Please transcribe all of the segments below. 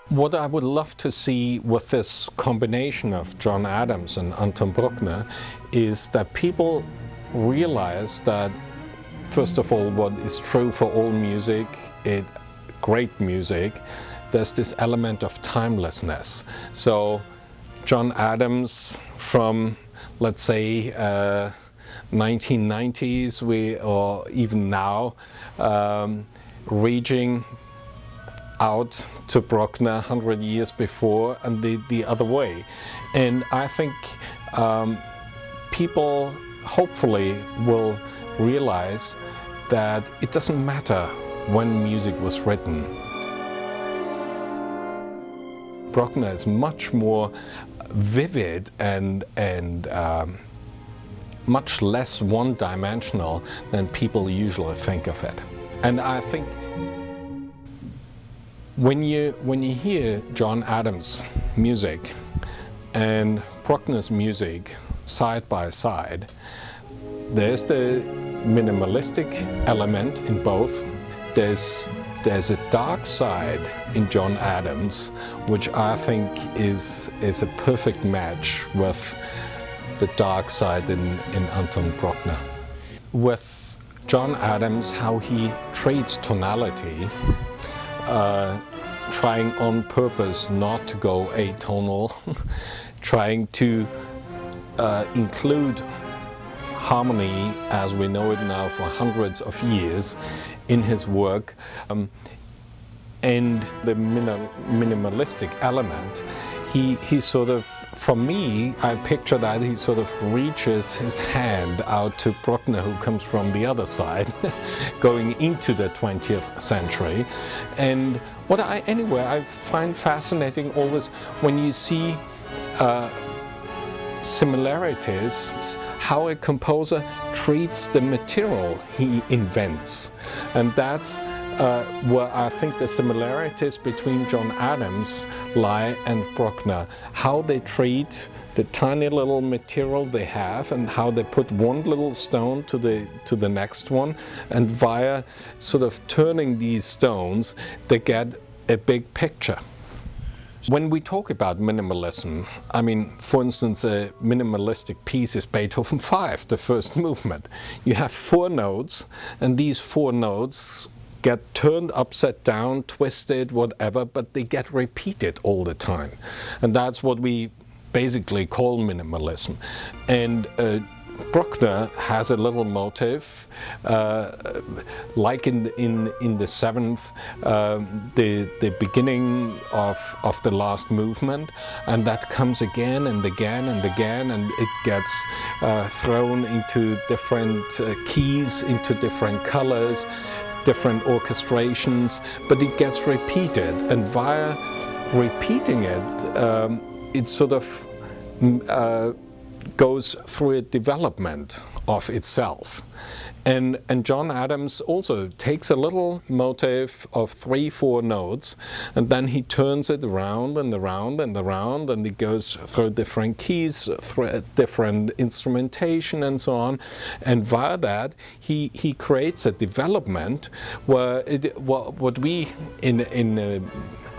What I would love to see with this combination of John Adams and Anton Bruckner is that people realize that, first of all, what is true for all music, great music, there's this element of timelessness. So John Adams from, let's say, 1990s, or even now, reaching out to Bruckner 100 years before, and the other way. And I think people hopefully will realize that it doesn't matter when music was written. Bruckner is much more vivid and much less one-dimensional than people usually think of it. And I think when you hear John Adams' music and Bruckner's music side by side, there's the minimalistic element in both. There's a dark side in John Adams, which I think is a perfect match with the dark side in Anton Bruckner. With John Adams, how he treats tonality, trying on purpose not to go atonal, trying to include harmony as we know it now for hundreds of years in his work, and the minimalistic element. He sort of, for me, I picture that he sort of reaches his hand out to Bruckner, who comes from the other side, going into the 20th century. And what I find fascinating always when you see similarities, how a composer treats the material he invents. And that's where I think the similarities between John Adams lie and Bruckner. How they treat the tiny little material they have and how they put one little stone to the next one, and via sort of turning these stones they get a big picture. When we talk about minimalism, I mean, for instance, a minimalistic piece is Beethoven 5, the first movement. You have 4 notes, and these 4 notes get turned upside down, twisted, whatever, but they get repeated all the time. And that's what we basically call minimalism. And Bruckner has a little motive, like in the 7th, the beginning of the last movement, and that comes again and again and again, and it gets thrown into different keys, into different colors, different orchestrations, but it gets repeated, and via repeating it, it sort of goes through a development of itself. And John Adams also takes a little motive of 3-4 notes, and then he turns it around and around and around, and he goes through different keys, through different instrumentation and so on. And via that, he creates a development where what we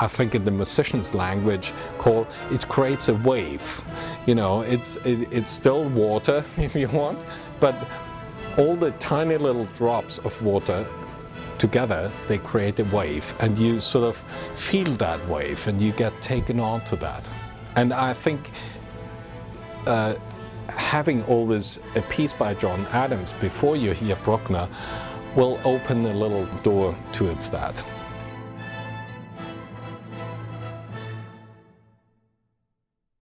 I think in the musician's language it creates a wave. You know, it's still water if you want, but all the tiny little drops of water together, they create a wave, and you sort of feel that wave and you get taken on to that. And I think having always a piece by John Adams before you hear Bruckner will open a little door towards that.